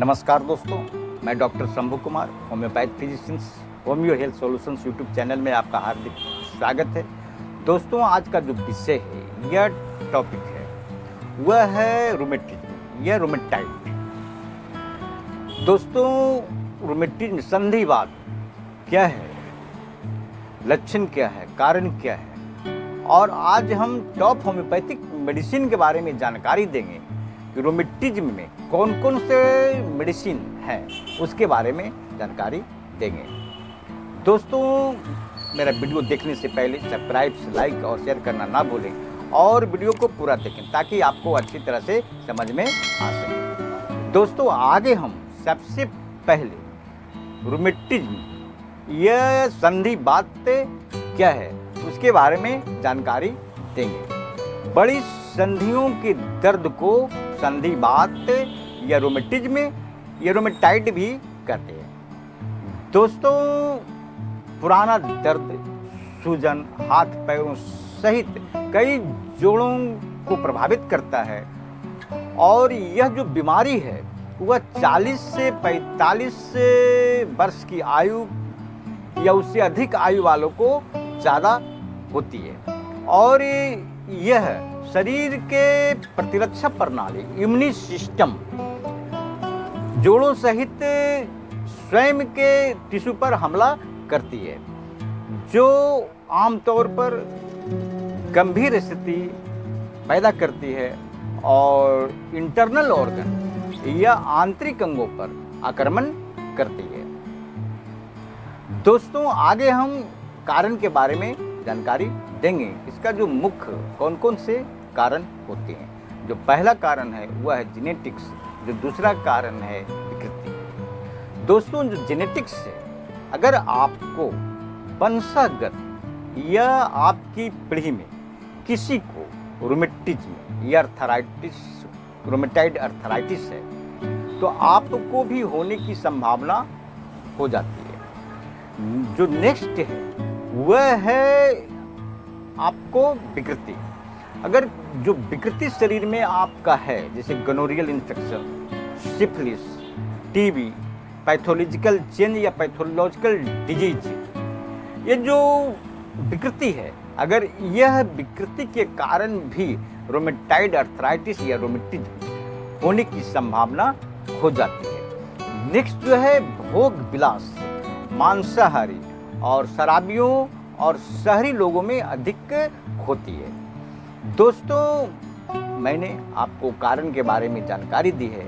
नमस्कार दोस्तों, मैं doctor Shambhu Kumar, homeopath physicians homeo health solutions YouTube channel में आपका हार्दिक स्वागत है। दोस्तों, आज का जो विषय है, यह टॉपिक है, वह है रूमेटिज्म या रूमेटाइड। दोस्तों, रूमेटिज्म संधिवात क्या है, लक्षण क्या है, कारण क्या है, और आज हम टॉप होम्योपैथिक मेडिसिन के बारे में जानकारी देंगे कि रूमेटिज्म में कौन कौन से मेडिसिन हैं, उसके बारे में जानकारी देंगे। दोस्तों, मेरा वीडियो देखने से पहले सब्सक्राइब, लाइक और शेयर करना ना भूलें और वीडियो को पूरा देखें ताकि आपको अच्छी तरह से समझ में आ सके। दोस्तों, आगे हम सबसे पहले रूमेटिज्म यह संधिवात क्या है उसके बारे में जानकारी देंगे। बड़ी संधियों के दर्द को संधिवात या रूमेटिज्म या रूमेटाइड भी कहते हैं। दोस्तों, पुराना दर्द, सूजन, हाथ पैरों सहित कई जोड़ों को प्रभावित करता है और यह जो बीमारी है वह 40 से 45 वर्ष की आयु या उससे अधिक आयु वालों को ज़्यादा होती है और यह शरीर के प्रतिरक्षा प्रणाली, इम्यूनी सिस्टम, जोड़ों सहित स्वयं के टिश्यू पर हमला करती है, जो आमतौर पर गंभीर स्थिति पैदा करती है और इंटरनल ऑर्गन या आंतरिक अंगों पर आक्रमण करती है। दोस्तों, आगे हम कारण के बारे में जानकारी देंगे। इसका जो मुख्य कौन कौन से कारण होते हैं। जो पहला कारण है वह है जेनेटिक्स, जो दूसरा कारण है विकृति। दोस्तों, जो जेनेटिक्स है, अगर आपको वंशागत या आपकी पीढ़ी में किसी को रूमेटिज्म या अर्थराइटिस, रूमेटाइड अर्थराइटिस है, तो आपको भी होने की संभावना हो जाती है। जो नेक्स्ट है वह है आपको विकृति। अगर जो विकृति शरीर में आपका है, जैसे gonorrhoeal infection, syphilis, TB, pathological change या पैथोलॉजिकल डिजीज, ये जो विकृति है, अगर यह विकृति के कारण भी रूमेटाइड अर्थराइटिस या रूमेटिज्म होने की संभावना हो जाती है। नेक्स्ट जो है भोग विलास, मांसाहारी और शराबियों और शहरी लोगों में अधिक होती है। दोस्तों, मैंने आपको कारण के बारे में जानकारी दी है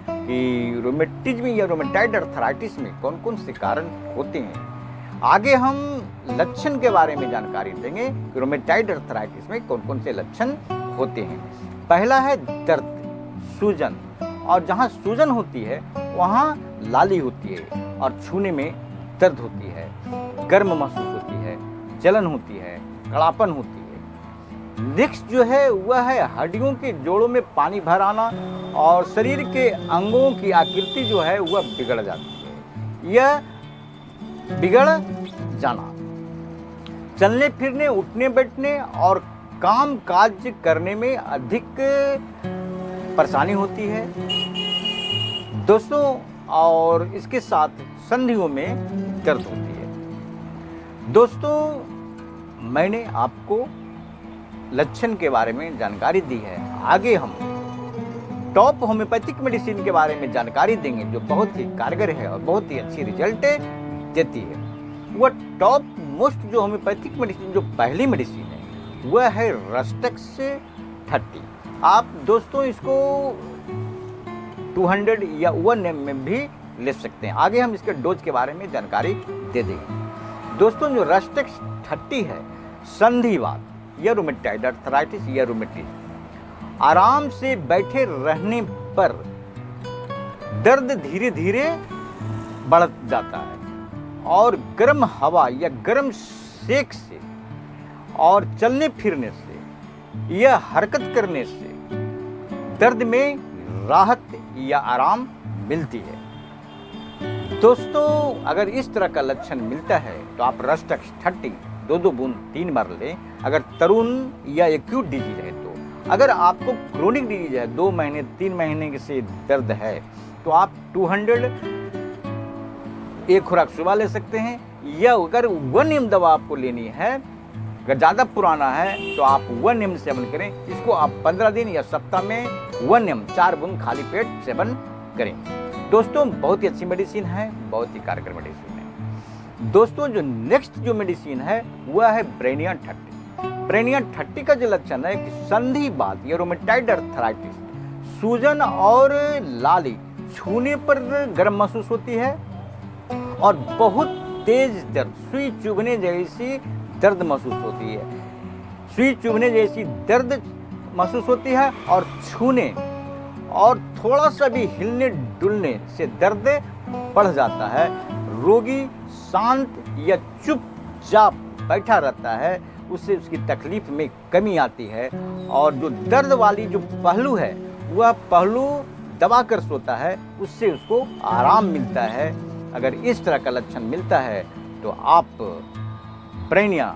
कि रूमेटिज्म या रूमेटाइड अर्थराइटिस में कौन कौन से कारण होते हैं। आगे हम लक्षण के बारे में जानकारी देंगे कि रूमेटाइड अर्थराइटिस में कौन कौन से लक्षण होते हैं। पहला है दर्द, सूजन, और जहाँ सूजन होती है वहाँ लाली होती है और छूने में दर्द होती है, गर्म महसूस होती है, जलन होती है, कड़ापन होती है। नेक्स्ट जो है वह है हड्डियों के जोड़ों में पानी भर आना और शरीर के अंगों की आकृति जो है वह बिगड़ जाती है, यह बिगड़ जाना। चलने फिरने, उठने बैठने और काम काज करने में अधिक परेशानी होती है। दोस्तों, और इसके साथ संधियों में दर्द होती है। दोस्तों, मैंने आपको लक्षण के बारे में जानकारी दी है। आगे हम टॉप होम्योपैथिक मेडिसिन के बारे में जानकारी देंगे, जो बहुत ही कारगर है और बहुत ही अच्छी रिजल्ट देती है। वह टॉप मोस्ट जो होम्योपैथिक मेडिसिन, जो पहली मेडिसिन है, वह है रस्टेक्स 30। आप दोस्तों इसको 200 या 1 ml में भी ले सकते हैं। आगे हम इसके डोज के बारे में जानकारी दे देंगे। दोस्तों, जो रस्टेक्स 30 है, संधिवात या रूमेटाइड अर्थराइटिस या रूमेटिज्म, आराम से बैठे रहने पर दर्द धीरे धीरे बढ़ जाता है और गर्म हवा या गर्म सेक से और चलने फिरने से या हरकत करने से दर्द में राहत या आराम मिलती है। दोस्तों, अगर इस तरह का लक्षण मिलता है तो आप रस्टेक्स 30 2 बूंद 3 बार लें। अगर तरुण या एक्यूट डिजीज है तो, अगर आपको क्रोनिक डिजीज है, 2 महीने 3 महीने से दर्द है, तो आप 200 एक खुराक सुबह ले सकते हैं, या अगर 1 एम दवा आपको लेनी है, अगर ज़्यादा पुराना है तो आप 1 एम सेवन करें। इसको आप 15 दिन या सप्ताह में 1 एम 4 बूंद खाली पेट सेवन करें। दोस्तों बहुत ही अच्छी मेडिसिन है, बहुत ही कारगर मेडिसिन है। दोस्तों जो नेक्स्ट जो मेडिसिन है वह है ब्रेनिया 30। ब्रेनिया 30 का जो लक्षण है कि संधिवात या रोमेटाइड अर्थराइटिस, सूजन और लाली छूने पर गर्म महसूस होती है और बहुत तेज दर्द, सुई चुभने जैसी दर्द महसूस होती है। सुई चुभने जैसी दर्द महसूस होती है और छूने और थोड़ा सा भी हिलने डुलने से दर्द बढ़ जाता है। रोगी शांत या चुपचाप बैठा रहता है, उससे उसकी तकलीफ में कमी आती है और जो दर्द वाली जो पहलू है वह पहलू दबा कर सोता है, उससे उसको आराम मिलता है। अगर इस तरह का लक्षण मिलता है तो आप ब्रेनिया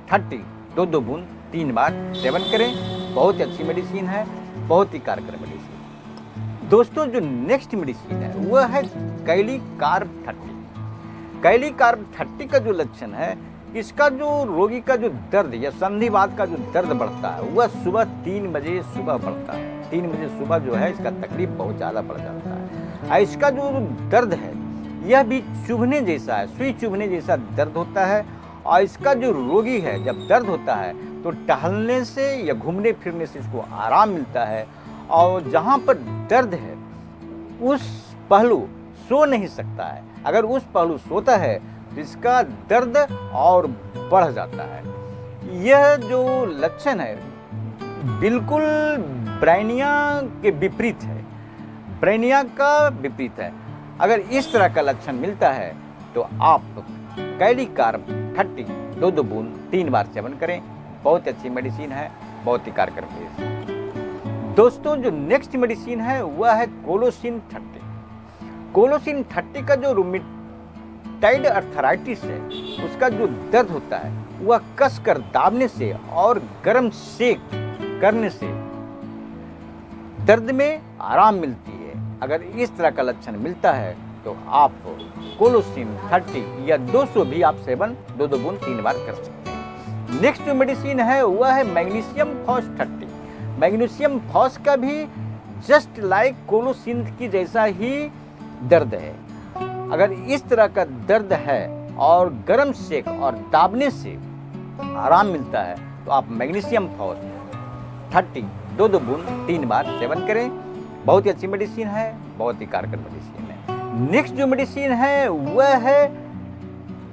30 2 बूंद 3 बार सेवन करें। बहुत ही अच्छी मेडिसिन है, बहुत ही कारगर मेडिसिन। दोस्तों जो नेक्स्ट मेडिसिन है वह है कैलीकार्ब 30। कैलीकार्ब 30 का जो लक्षण है, इसका जो रोगी का जो दर्द या संधिवात का जो दर्द बढ़ता है वह सुबह 3 बजे सुबह बढ़ता है। 3 बजे सुबह जो है इसका तकलीफ बहुत ज़्यादा बढ़ जाता है। इसका जो दर्द है यह भी चुभने जैसा है, सुई चुभने जैसा दर्द होता है। और इसका जो रोगी है जब दर्द होता है तो टहलने से या घूमने फिरने से इसको आराम मिलता है और जहाँ पर दर्द है उस पहलू सो नहीं सकता है। अगर उस पहलू सोता है तो इसका दर्द और बढ़ जाता है। यह जो लक्षण है बिल्कुल ब्रेनिया के विपरीत है, ब्रेनिया का विपरीत है। अगर इस तरह का लक्षण मिलता है तो आप कैलीकार्ब 30 2 बूंद 3 बार सेवन करें। बहुत अच्छी मेडिसिन है, बहुत ही कारगर मेडिसिन। दोस्तों जो नेक्स्ट मेडिसिन है वह है कोलोसिन 30। कोलोसिन 30 का जो रोमेटाइड अर्थराइटिस है उसका जो दर्द होता है वह कसकर दाबने से और गर्म सेक करने से दर्द में आराम मिलती है। अगर इस तरह का लक्षण मिलता है तो आप कोलोसिन 30 या 200 भी आप सेवन 2 बूंद 3 बार कर सकते हैं। नेक्स्ट जो मेडिसिन है वह है मैग्नीशियम फॉस 30। मैग्नीशियम फॉस का भी जस्ट लाइक कोलोसिन की जैसा ही दर्द है। अगर इस तरह का दर्द है और गर्म सेक और दाबने से आराम मिलता है तो आप मैग्नीशियम फॉस 30 2 बूंद 3 बार सेवन करें। बहुत ही अच्छी मेडिसिन है, बहुत ही कारगर मेडिसिन है। नेक्स्ट जो मेडिसिन है वह है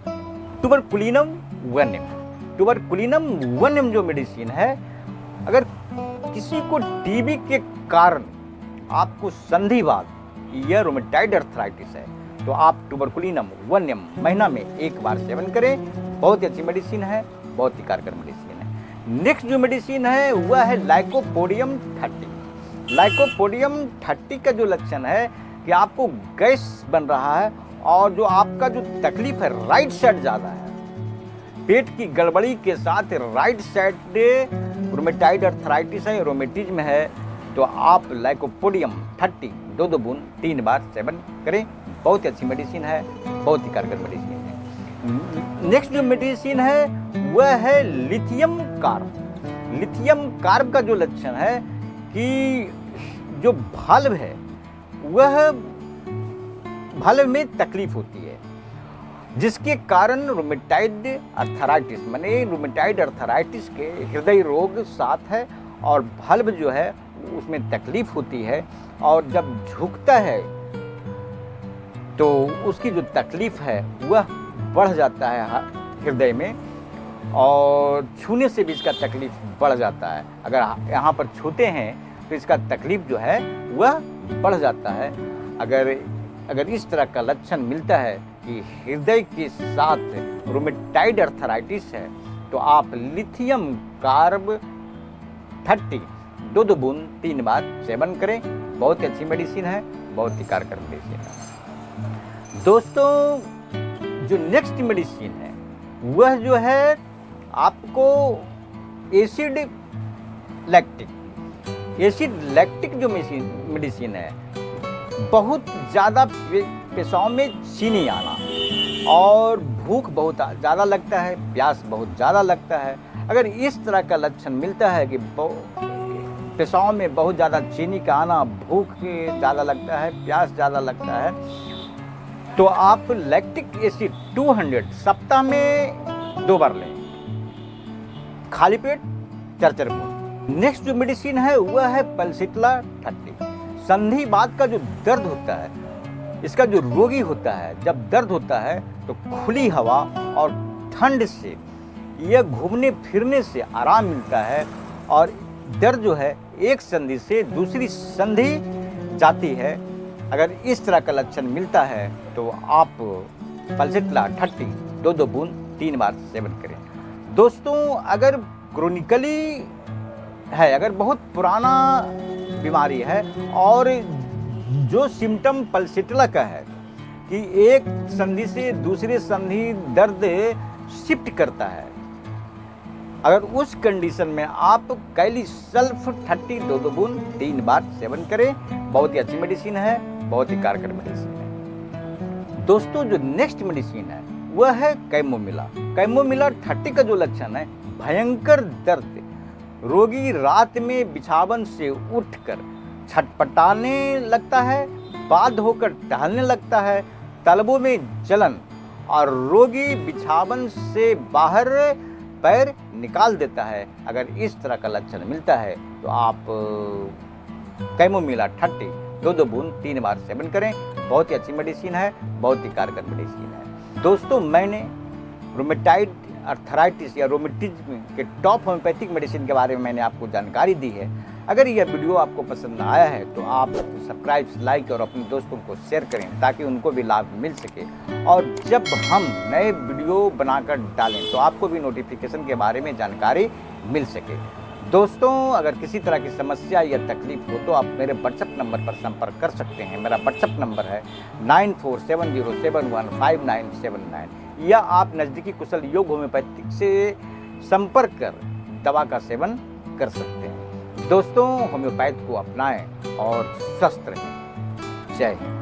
ट्यूबरकुलिनम 1 एम। ट्यूबरकुलिनम 1 एम जो मेडिसिन है, अगर किसी को टीबी के कारण आपको संधिवात या रोमेटाइड अर्थराइटिस है तो आप ट्यूबरकुलिनम 1 एम महीना में 1 बार सेवन करें। बहुत ही अच्छी मेडिसिन है, बहुत ही कारगर मेडिसिन है। नेक्स्ट जो मेडिसिन है वह है लाइकोपोडियम 30। लाइकोपोडियम 30 का जो लक्षण है कि आपको गैस बन रहा है और जो आपका जो तकलीफ है राइट साइड ज़्यादा है, पेट की गड़बड़ी के साथ राइट साइड रोमेटाइड अर्थराइटिस है, रोमेटिज्म है, तो आप लाइकोपोडियम 30 2 बूंद 3 बार सेवन करें। बहुत ही अच्छी मेडिसिन है, बहुत ही कारगर मेडिसिन है। नेक्स्ट जो मेडिसिन है वह है लिथियम कार्ब। लिथियम कार्ब का जो लक्षण है कि जो भाल्व है वह भाल्व में तकलीफ होती है, जिसके कारण रोमेटाइड अर्थराइटिस माने रोमेटाइड अर्थराइटिस के हृदय रोग साथ है और भाल्व जो है उसमें तकलीफ होती है और जब झुकता है तो उसकी जो तकलीफ है वह बढ़ जाता है हृदय में और छूने से भी इसका तकलीफ बढ़ जाता है। अगर यहाँ पर छूते हैं तो इसका तकलीफ जो है वह बढ़ जाता है। अगर इस तरह का लक्षण मिलता है कि हृदय के साथ रोमेटाइड अर्थराइटिस है तो आप लिथियम कार्ब 30 2 बूंद 3 बार सेवन करें। बहुत ही अच्छी मेडिसिन है, बहुत ही कारगर मेडिसिन है। दोस्तों जो नेक्स्ट मेडिसिन है वह जो है आपको एसिड लैक्टिक जो मेडिसिन है बहुत ज़्यादा पेशाब में चीनी आना और भूख बहुत ज़्यादा लगता है, प्यास बहुत ज़्यादा लगता है। अगर इस तरह का लक्षण मिलता है कि पेशाब में बहुत ज़्यादा चीनी का आना, भूख ज़्यादा लगता है, प्यास ज़्यादा लगता है, तो आप लैक्टिक एसिड 200 सप्ताह में 2 बार लें, खाली पेट 4 बूंद। नेक्स्ट जो मेडिसिन है वह है पल्सिट्ला 30। संधिवात का जो दर्द होता है, इसका जो रोगी होता है, जब दर्द होता है तो खुली हवा और ठंड से यह घूमने फिरने से आराम मिलता है और दर्द जो है एक संधि से दूसरी संधि जाती है। अगर इस तरह का लक्षण मिलता है तो आप पल्सिट्ला 30 2 बूंद 3 बार सेवन करें। दोस्तों, अगर क्रोनिकली है, अगर बहुत पुराना बीमारी है और जो सिम्टम पल्सिट्ला का है कि एक संधि से दूसरे संधि दर्द शिफ्ट करता है, अगर उस कंडीशन में आप कैलिसल्फ 30 2 बूंद 3 बार सेवन करें। बहुत ही अच्छी मेडिसिन है, बहुत ही कारगर मेडिसिन है। दोस्तों, जो नेक्स्ट मेडिसिन है वह है कैमोमिला। कैमोमिला 30 का जो लक्षण है, भयंकर दर्द, रोगी रात में बिछावन से उठकर छटपटाने लगता है, बाध्य होकर टहलने लगता है, तलबों में जलन और रोगी बिछावन से बाहर पैर निकाल देता है। अगर इस तरह का लक्षण मिलता है तो आप कैमोमिला 30 2 बूंद 3 बार सेवन करें। बहुत ही अच्छी मेडिसिन है, बहुत ही कारगर मेडिसिन है। दोस्तों, मैंने रोमेटाइड अर्थराइटिस या रोमेटिज्म के टॉप होम्योपैथिक मेडिसिन के बारे में मैंने आपको जानकारी दी है। अगर यह वीडियो आपको पसंद आया है तो आप सब्सक्राइब, लाइक और अपने दोस्तों को शेयर करें ताकि उनको भी लाभ मिल सके और जब हम नए वीडियो बनाकर डालें तो आपको भी नोटिफिकेशन के बारे में जानकारी मिल सके। दोस्तों, अगर किसी तरह की समस्या या तकलीफ हो तो आप मेरे व्हाट्सएप नंबर पर संपर्क कर सकते हैं। मेरा व्हाट्सएप नंबर है 9470715979 या आप नज़दीकी कुशल योग होम्योपैथिक से संपर्क कर दवा का सेवन कर सकते हैं। दोस्तों, होम्योपैथ को अपनाएं और स्वस्थ रहें। जय हिंद।